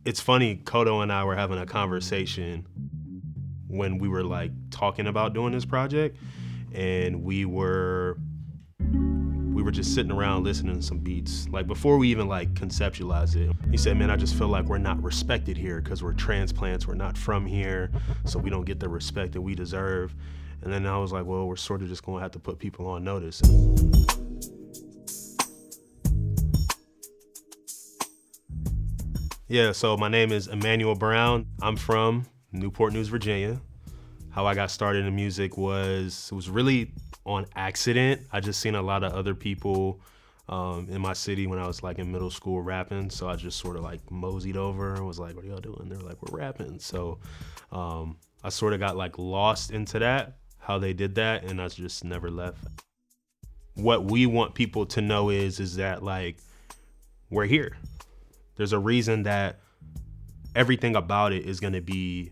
It's funny, Cotto and I were having a conversation when we were like talking about doing this project, and we were just sitting around listening to some beats. Like before we even like conceptualized it, he said, man, I just feel like we're not respected here because we're transplants, we're not from here, so we don't get the respect that we deserve. And then I was like, well, we're sort of just gonna have to put people on notice. Yeah, so my name is Emanuel Brown. I'm from Newport News, Virginia. How I got started in music was really on accident. I just seen a lot of other people in my city when I was like in middle school rapping. So I just sort of like moseyed over and was like, what are y'all doing? They're like, we're rapping. So I sort of got like lost into that, how they did that, and I just never left. What we want people to know is that like, we're here. There's a reason that everything about it is gonna be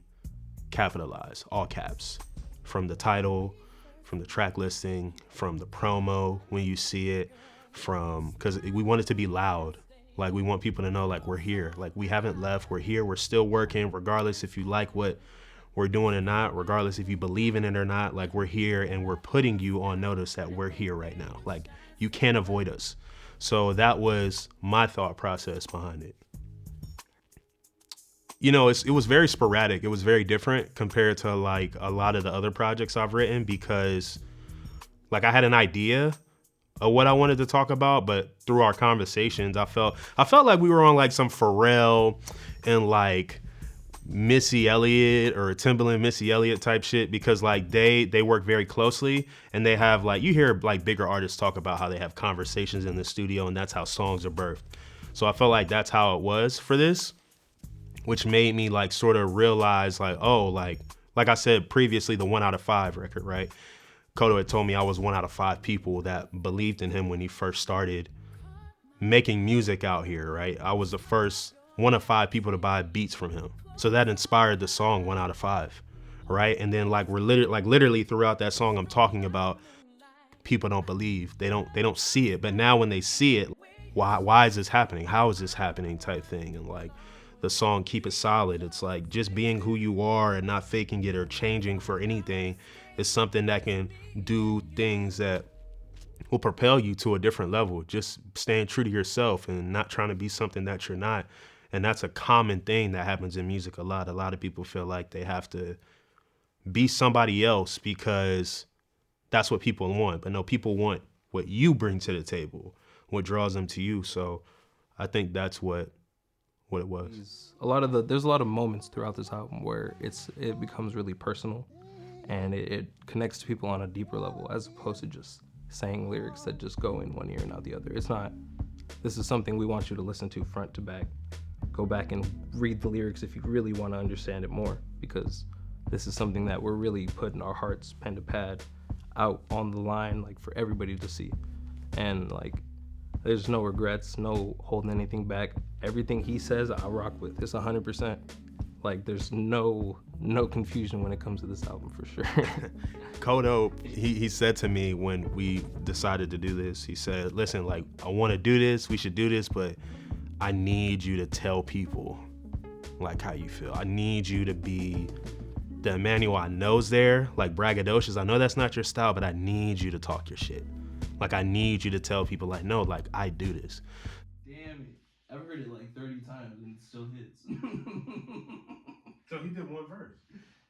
capitalized, all caps, from the title, from the track listing, from the promo when you see it, because we want it to be loud. Like we want people to know like we're here, like we haven't left, we're here, we're still working, regardless if you like what we're doing or not, regardless if you believe in it or not, like we're here and we're putting you on notice that we're here right now. Like you can't avoid us. So that was my thought process behind it. You know, it was very sporadic. It was very different compared to like a lot of the other projects I've written, because like I had an idea of what I wanted to talk about, but through our conversations, I felt like we were on like some Pharrell and like Missy Elliott or Timbaland Missy Elliott type shit, because like they work very closely, and they have like, you hear like bigger artists talk about how they have conversations in the studio and that's how songs are birthed. So I felt like that's how it was for this, which made me like sort of realize like, oh, like I said previously, the 1 out of 5 record, right? Cotto had told me I was 1 out of 5 people that believed in him when he first started making music out here, right? I was the first 1 of 5 people to buy beats from him. So that inspired the song 1 out of 5, right? And then like literally throughout that song, I'm talking about people don't believe, they don't see it. But now when they see it, why is this happening? How is this happening type thing? And like the song Keep It Solid, it's like just being who you are and not faking it or changing for anything is something that can do things that will propel you to a different level. Just staying true to yourself and not trying to be something that you're not. And that's a common thing that happens in music a lot. A lot of people feel like they have to be somebody else because that's what people want. But no, people want what you bring to the table, what draws them to you. So I think that's what it was. There's a lot of moments throughout this album where it becomes really personal, and it connects to people on a deeper level, as opposed to just saying lyrics that just go in one ear and out the other. It's not. This is something we want you to listen to front to back. Go back and read the lyrics if you really want to understand it more, because this is something that we're really putting our hearts pen to pad out on the line, like for everybody to see. And like there's no regrets, no holding anything back. Everything he says I rock with. It's 100%. Like there's no confusion when it comes to this album, for sure. Cotto, he said to me when we decided to do this, he said, listen, like I want to do this, we should do this, but I need you to tell people like how you feel. I need you to be the Emanuel I know's there, like braggadocious. I know that's not your style, but I need you to talk your shit. Like I need you to tell people like, no, like I do this. Damn it. I've heard it like 30 times and it still hits. So he did one verse?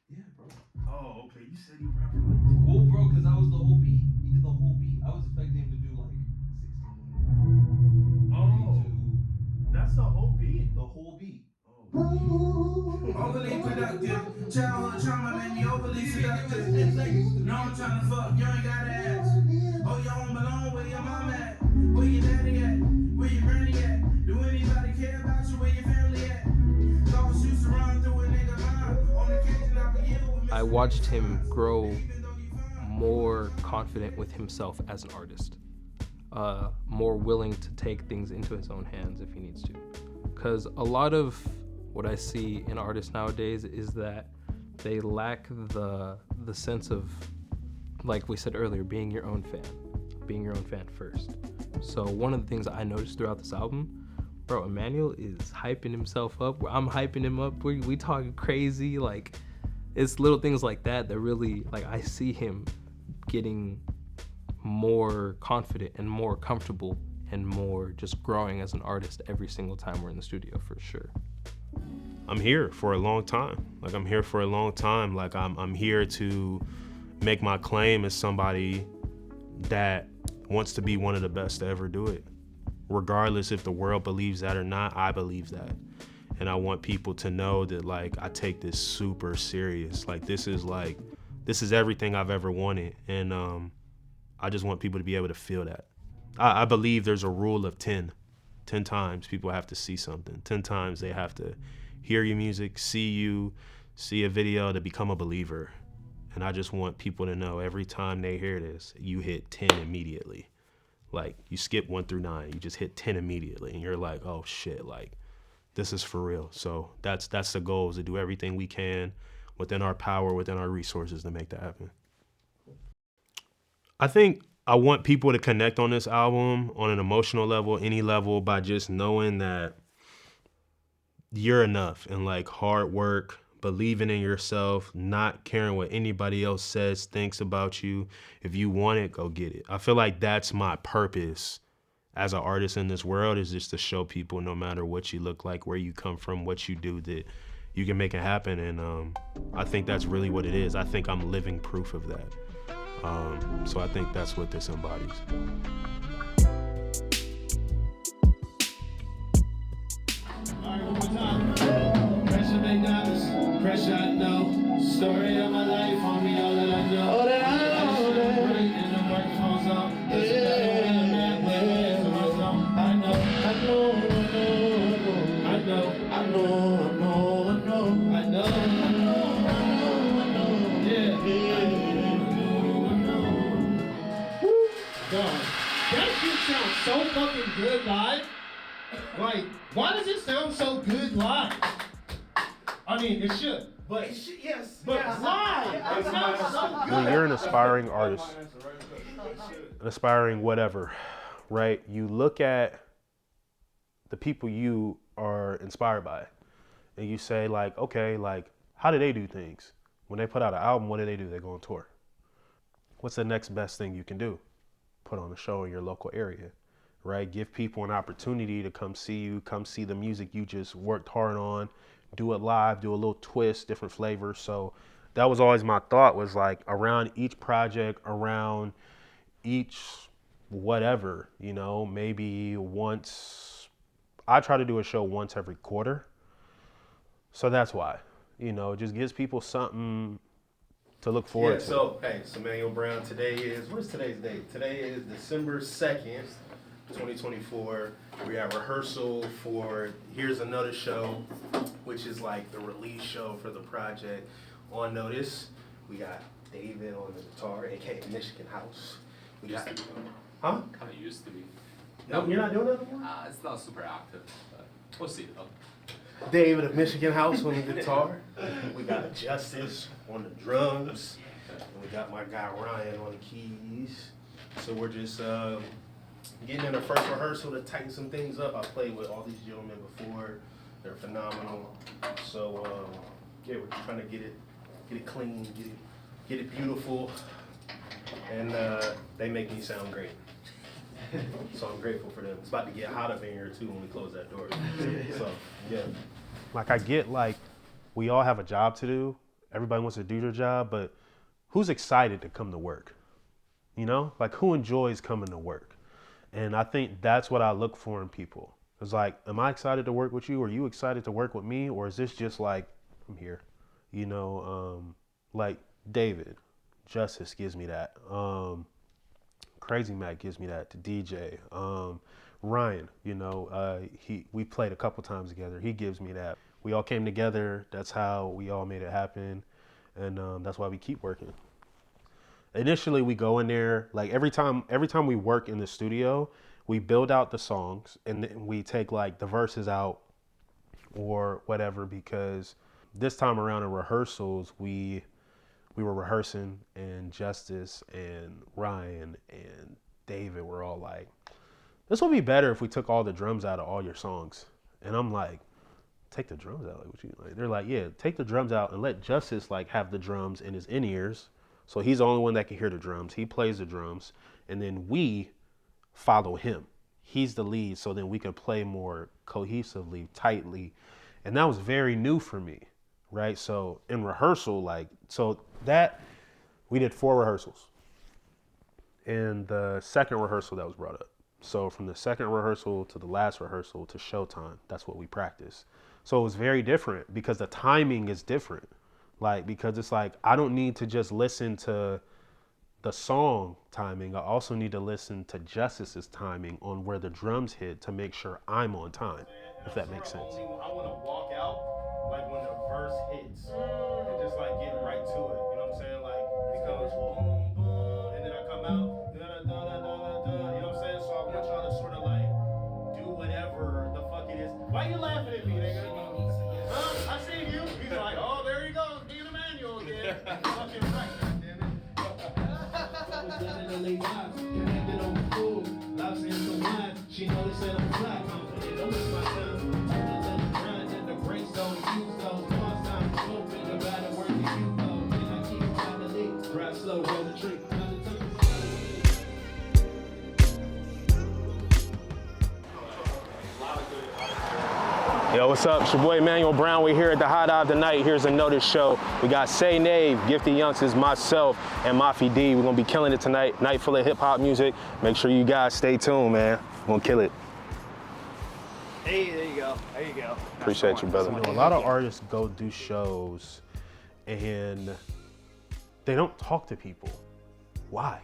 Yeah, bro. Oh, okay. You said he rapped for like... Well, bro, because that was the whole beat. He did the whole beat. I was expecting him to do like 16. Oh, that's the whole beat? The whole beat. Overly productive. Childhood trauma made me overly seductive. No, I'm trying to fuck, you ain't gotta ask. Oh, you don't belong, where your mom at? Where your daddy at? Where your granny at? Do anybody care about you? Where your family at? Thoughts used to run through a nigga mind. On occasion, I would yell with I watched him grow more confident with himself as an artist. More willing to take things into his own hands if he needs to. Because a lot of what I see in artists nowadays is that they lack the sense of, like we said earlier, being your own fan first. So one of the things I noticed throughout this album Bro, Emmanuel is hyping himself up. I'm hyping him up. We talking crazy. Like, it's little things like that that really, like, I see him getting more confident and more comfortable and more just growing as an artist every single time we're in the studio, for sure. I'm here for a long time. Like, I'm here for a long time. Like, I'm here to make my claim as somebody that wants to be one of the best to ever do it. Regardless if the world believes that or not, I believe that. And I want people to know that, like, I take this super serious. Like, this is everything I've ever wanted. And I just want people to be able to feel that. I believe there's a rule of 10. 10 times people have to see something. 10 times they have to hear your music, see a video to become a believer. And I just want people to know every time they hear this, you hit 10 immediately. Like, you skip 1 through 9, you just hit 10 immediately, and you're like, oh shit, like, this is for real. So that's the goal, is to do everything we can within our power, within our resources, to make that happen. I think I want people to connect on this album on an emotional level, any level, by just knowing that you're enough, and like hard work, believing in yourself, not caring what anybody else says, thinks about you. If you want it, go get it. I feel like that's my purpose as an artist in this world, is just to show people, no matter what you look like, where you come from, what you do, that you can make it happen. And I think that's really what it is. I think I'm living proof of that. So I think that's what this embodies. Alright, one more time. Pressure make diamonds, pressure I know. Story of my life, homie, all that I know. All that I know. And the microphone's on. There's a better way to man, where to my zone. I know, I know, I know, I know, I know, I know, I know, I know, I know, I know, yeah, I know. Woo. Dog, that shit sounds so fucking good live. Like, why does it sound so good live? I mean, it should, but yes, but yes. Live, it sounds so good. When you're an aspiring artist, an aspiring whatever, right? You look at the people you are inspired by, and you say, like, okay, like, how do they do things? When they put out an album, what do? They go on tour. What's the next best thing you can do? Put on a show in your local area. Right? Give people an opportunity to come see you, come see the music you just worked hard on, do it live, do a little twist, different flavors. So that was always my thought, was like, around each project, around each whatever, you know, maybe once, I try to do a show once every quarter. So that's why, you know, it just gives people something to look forward to. So, hey, it's Emanuel Brown. Today is, what's today's date? Today is December 2nd. 2024. We have rehearsal for Here's Another Show, which is like the release show for the project. On notice, we got David on the guitar, aka Michigan House. We got, huh? Kind of used to be. No, you're not doing that anymore? It's not super active, but we'll see though. David of Michigan House on the guitar. We got Justice on the drums. And we got my guy Ryan on the keys. So we're just getting in the first rehearsal to tighten some things up. I played with all these gentlemen before. They're phenomenal. So yeah, we're trying to get it clean, get it beautiful, and they make me sound great. So I'm grateful for them. It's about to get hot up in here too when we close that door. So yeah. Like, I get, like, we all have a job to do. Everybody wants to do their job, but who's excited to come to work? You know, like, who enjoys coming to work? And I think that's what I look for in people. It's like, am I excited to work with you? Are you excited to work with me? Or is this just like, I'm here? You know, like David, Justice gives me that. Crazy Mac gives me that, to DJ. Ryan, you know, we played a couple times together. He gives me that. We all came together. That's how we all made it happen. And that's why we keep working. Initially, we go in there, like, every time we work in the studio, we build out the songs, and then we take, like, the verses out or whatever, because this time around in rehearsals, we were rehearsing, and Justice and Ryan and David were all like, this would be better if we took all the drums out of all your songs. And I'm like, take the drums out? Like, what you like? They're like, yeah, take the drums out and let Justice like have the drums in his in-ears. So he's the only one that can hear the drums. He plays the drums. And then we follow him. He's the lead, so then we can play more cohesively, tightly. And that was very new for me, right? So in rehearsal, like, so that, we did 4 rehearsals. And the second rehearsal that was brought up. So from the second rehearsal to the last rehearsal to showtime, that's what we practice. So it was very different because the timing is different. Like, because it's like, I don't need to just listen to the song timing. I also need to listen to Justice's timing on where the drums hit to make sure I'm on time, if that makes sense. I want to walk out like when the verse hits and just like get right to it. You know what I'm saying? Like it comes boom, boom, and then I come out, da da da da da da. You know what I'm saying? So I want y'all to sort of like do whatever the fuck it is. Why you laughing at me, nigga? Huh? I seen you. He's like, oh, there he goes, being Emanuel again. Fucking right, damn it. Connected on the fool, loves in the wine. She know they said I'm fly. Don't miss my time. Turn the grind and the brakes don't use those. Lost time to smoke in the bad work you go. Then I keep trying to leak. Drive slow, roll the trick. Yo, what's up? It's your boy Emanuel Brown. We're here at the High Dive tonight. Here's a notice show. We got Say Nave, Gifted Youngsters, myself, and Mafi D. We're gonna be killing it tonight. Night full of hip hop music. Make sure you guys stay tuned, man. We're gonna kill it. Hey, there you go. There you go. Appreciate you, brother. That's You know, a lot of artists go do shows and they don't talk to people. Why?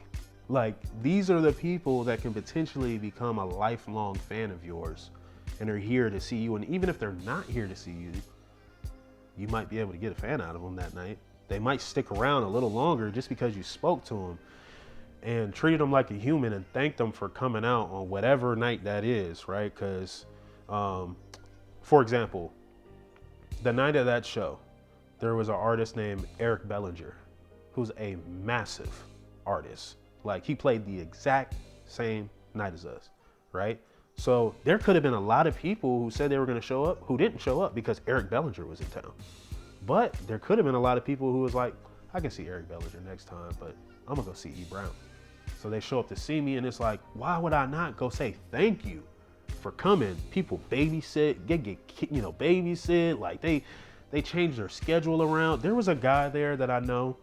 Like, these are the people that can potentially become a lifelong fan of yours and are here to see you. And even if they're not here to see you, you might be able to get a fan out of them that night. They might stick around a little longer just because you spoke to them and treated them like a human and thanked them for coming out on whatever night that is, right? Because, for example, the night of that show, there was an artist named Eric Bellinger, who's a massive artist. Like, he played the exact same night as us, right? So there could have been a lot of people who said they were going to show up who didn't show up because Eric Bellinger was in town. But there could have been a lot of people who was like, I can see Eric Bellinger next time, but I'm gonna go see E. Brown. So they show up to see me and it's like, why would I not go say thank you for coming? People babysit, babysit, like they change their schedule around. There was a guy there that I know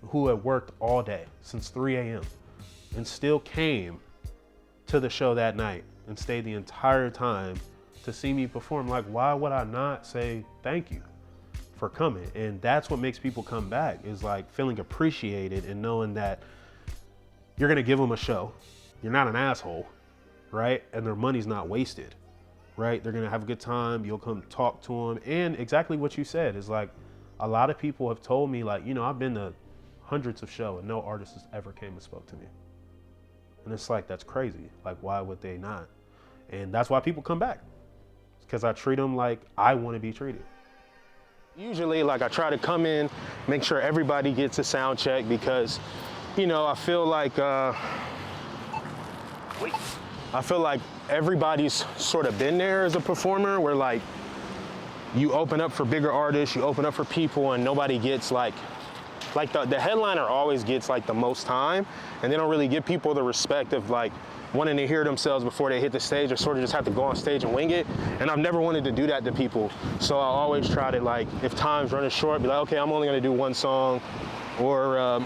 who had worked all day since 3 a.m. and still came to the show that night and stayed the entire time to see me perform. Like, why would I not say thank you for coming? And that's what makes people come back, is like feeling appreciated and knowing that you're gonna give them a show. You're not an asshole, right? And their money's not wasted, right? They're gonna have a good time. You'll come talk to them. And exactly what you said is like, a lot of people have told me, like, I've been to hundreds of shows and no artist has ever came and spoke to me. And it's like, that's crazy. Like, why would they not? And that's why people come back, because I treat them like I want to be treated. Usually, like, I try to come in, make sure everybody gets a sound check, because, I feel like everybody's sort of been there as a performer, where like you open up for bigger artists, you open up for people, and nobody gets like the headliner always gets like the most time, and they don't really give people the respect of like wanting to hear themselves before they hit the stage, or sort of just have to go on stage and wing it. And I've never wanted to do that to people. So I always try to, like, if time's running short, be like, okay, I'm only gonna do one song, or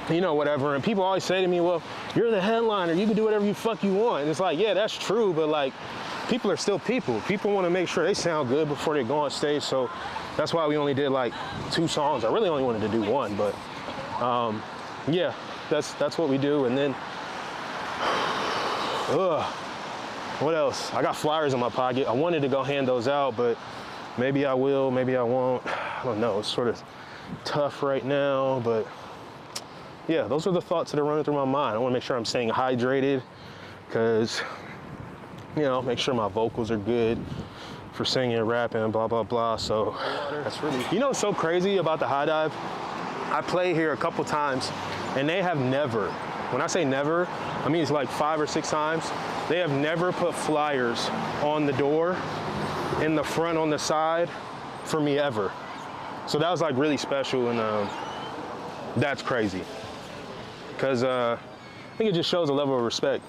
whatever. And people always say to me, well, you're the headliner, you can do whatever you fuck you want. And it's like, yeah, that's true, but like, people are still people. People wanna make sure they sound good before they go on stage. So that's why we only did like 2 songs. I really only wanted to do 1, but yeah, that's what we do. And then, what else? I got flyers in my pocket. I wanted to go hand those out, but maybe I will, maybe I won't. I don't know, it's sort of tough right now, but yeah, those are the thoughts that are running through my mind. I wanna make sure I'm staying hydrated, because, make sure my vocals are good for singing and rapping, blah, blah, blah. So that's really, what's so crazy about the High Dive? I play here a couple times and they have never, when I say never, I mean it's like 5 or 6 times, They have never put flyers on the door, in the front, on the side, for me ever. So that was like really special, and that's crazy. Because I think it just shows a level of respect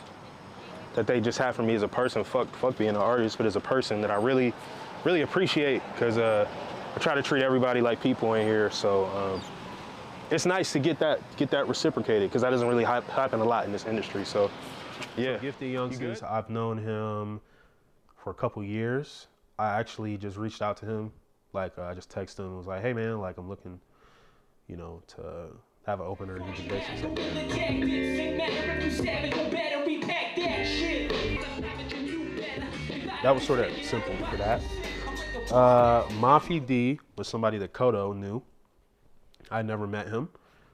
that they just have for me as a person. Fuck being an artist, but as a person that I really, really appreciate, because I try to treat everybody like people in here. So it's nice to get that reciprocated, because that doesn't really happen a lot in this industry. So yeah. So Gifted Youngsters, I've known him for a couple years. I actually just reached out to him. Like I just texted him and was like, hey man, like I'm looking, you know, to have an opener and he could basically that was sort of simple for that. Mafi D was somebody that Cotto knew. I never met him.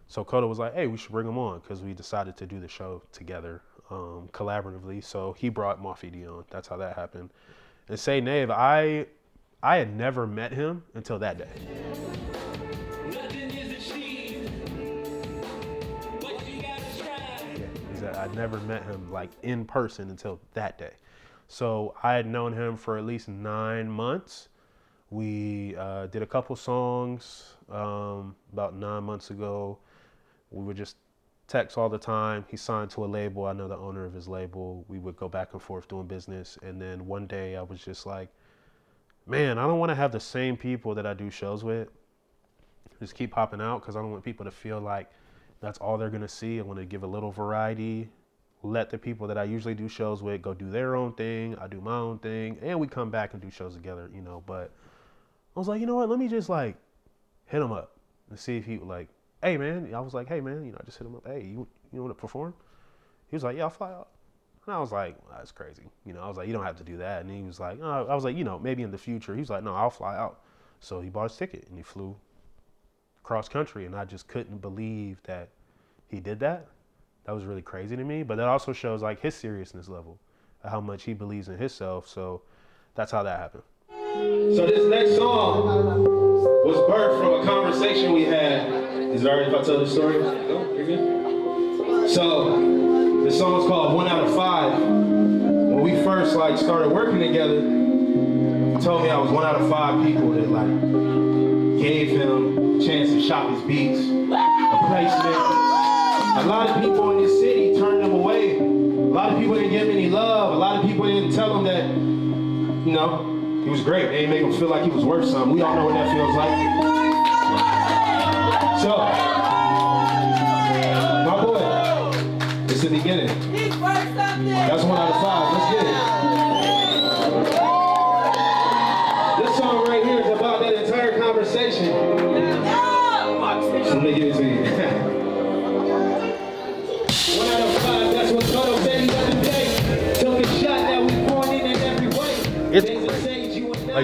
So Cotto was like, hey, we should bring him on, because we decided to do the show together collaboratively. So he brought Mafi D on. That's how that happened. And Say Nave, I had never met him until that day. I'd never met him like in person until that day. So I had known him for at least 9 months. We did a couple songs about 9 months ago. We would just text all the time. He signed to a label. I know the owner of his label. We would go back and forth doing business. And then one day I was just like, man, I don't want to have the same people that I do shows with just keep popping out, because I don't want people to feel like that's all they're going to see. I want to give a little variety, let the people that I usually do shows with go do their own thing. I do my own thing, and we come back and do shows together, you know. But I was like, you know what, let me just like hit him up and see if he like, hey man, I was like, hey man, you know, I just hit him up, hey, you want to perform? He was like, yeah, I'll fly out. And I was like, well, that's crazy. You know, I was like, you don't have to do that. And he was like, I was like, you know, maybe in the future. He was like, no, I'll fly out. So he bought his ticket and he flew cross country, and I just couldn't believe that he did that. That was really crazy to me, but that also shows like his seriousness level, how much he believes in himself. So that's how that happened. So this next song was birthed from a conversation we had. Is it alright if I tell the story? No, you're good. So this song is called 1 Out of 5. When we first like started working together, he told me I was 1 out of 5 people that like gave him a chance to shop his beats, a placement. A lot of people in this city turned him away. A lot of people didn't give him any love. A lot of people didn't tell him that, you know, he was great. They didn't make him feel like he was worth something. We all know what that feels like. So, my boy, it's the beginning. That's 1 out of 5. Let's get it. This song right here is about that entire conversation. So let me give it to you. 1 out of 5, that's what Cotto said the other day. Took a shot that we poured in every way.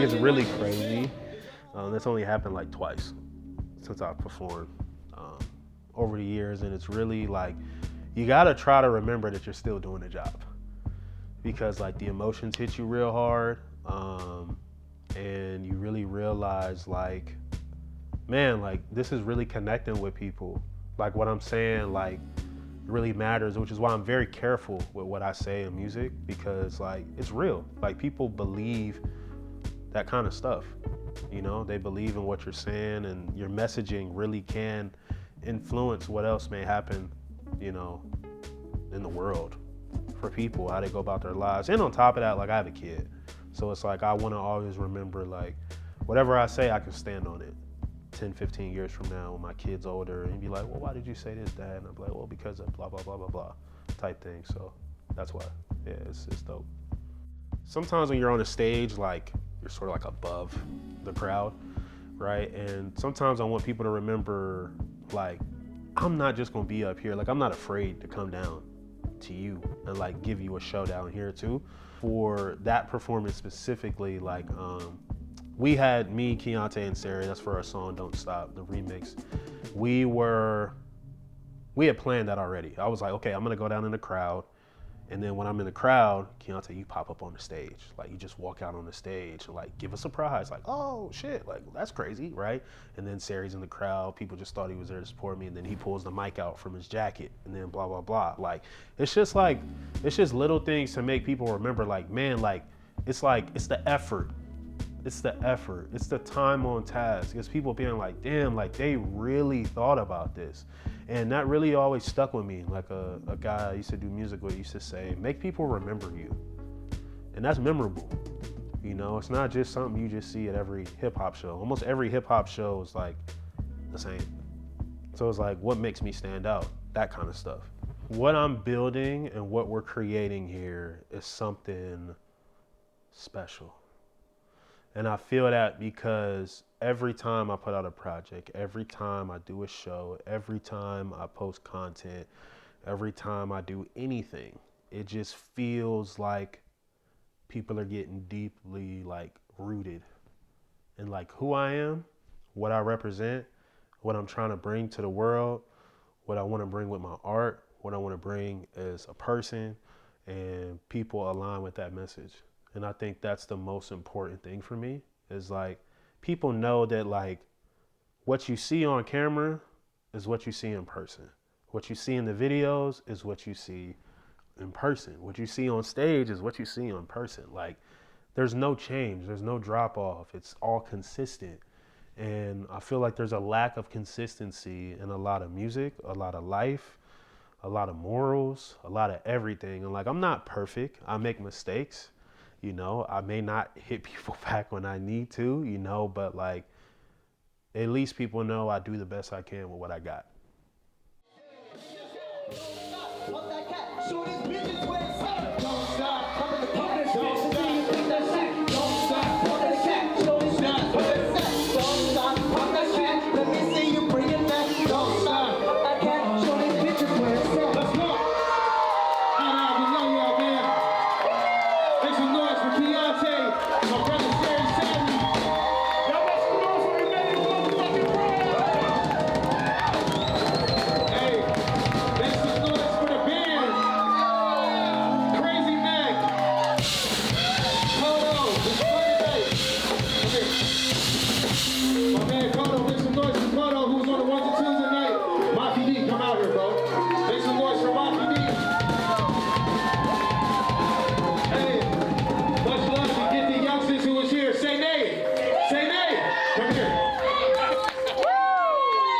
It's really crazy. That's only happened like twice since I've performed over the years, and it's really like you gotta try to remember that you're still doing the job, because like the emotions hit you real hard, and you really realize like, man, like this is really connecting with people. Like what I'm saying, like really matters, which is why I'm very careful with what I say in music, because like it's real. Like people believe that kind of stuff, you know, they believe in what you're saying, and your messaging really can influence what else may happen, you know, in the world for people, how they go about their lives. And on top of that, like I have a kid, so it's like I want to always remember like whatever I say, I can stand on it 10, 15 years from now when my kid's older, and be like, well, why did you say this, Dad? And I'm like, well, because of blah, blah, blah, blah, blah type thing. So that's why, yeah, it's dope. Sometimes when you're on a stage, like you're sort of like above the crowd, right? And sometimes I want people to remember, like, I'm not just gonna be up here. Like, I'm not afraid to come down to you and like give you a show down here too. For that performance specifically, like, we had me, Keontae, and Sarah, that's for our song Don't Stop, the remix. We had planned that already. I was like, okay, I'm gonna go down in the crowd And then when I'm in the crowd, Keontae, you pop up on the stage. Like, you just walk out on the stage and, like, give a surprise. Like, oh, shit, like, that's crazy, right? And then Sari's in the crowd. People just thought he was there to support me. And then he pulls the mic out from his jacket. And then blah, blah, blah. Like, it's just little things to make people remember, like, man, it's the effort. It's the effort. It's the time on task. It's people being like, damn, like, they really thought about this. And that really always stuck with me. Like a guy I used to do music with used to say, make people remember you. And that's memorable. You know, it's not just something you just see at every hip hop show. Almost every hip hop show is like the same. So it's like, what makes me stand out? That kind of stuff. What I'm building and what we're creating here is something special. And I feel that because every time I put out a project, every time I do a show, every time I post content, every time I do anything, it just feels like people are getting deeply like rooted in like who I am, what I represent, what I'm trying to bring to the world, what I want to bring with my art, what I want to bring as a person, and people align with that message. And I think that's the most important thing for me is like people know that like what you see on camera is what you see in person. What you see in the videos is what you see in person. What you see on stage is what you see in person. Like there's no change, there's no drop off. It's all consistent. And I feel like there's a lack of consistency in a lot of music, a lot of life, a lot of morals, a lot of everything. And like I'm not perfect. I make mistakes. You know, I may not hit people back when I need to, you know, but like, at least people know I do the best I can with what I got. My man Cotto, make some noise for Cotto, who's on the ones and twos tonight. Mafia D, come out here, bro. Make some noise for Mafia D. Hey, much love to get the youngsters who was here. Say nay. Say nay. Come here.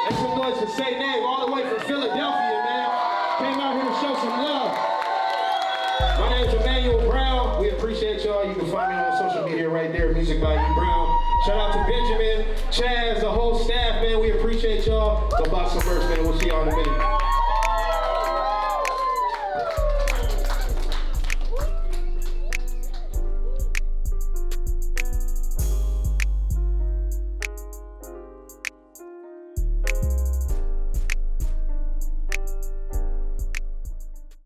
Make some noise for Say Nay, all the way from Philadelphia, man. Came out here to show some love. My name's Emanuel Brown. We appreciate y'all. You can find me on social media right there, Music by E. Brown. Shout out to Benjamin, Chaz, the whole staff, man. We appreciate y'all. Go buy some merch, man. We'll see y'all in a minute.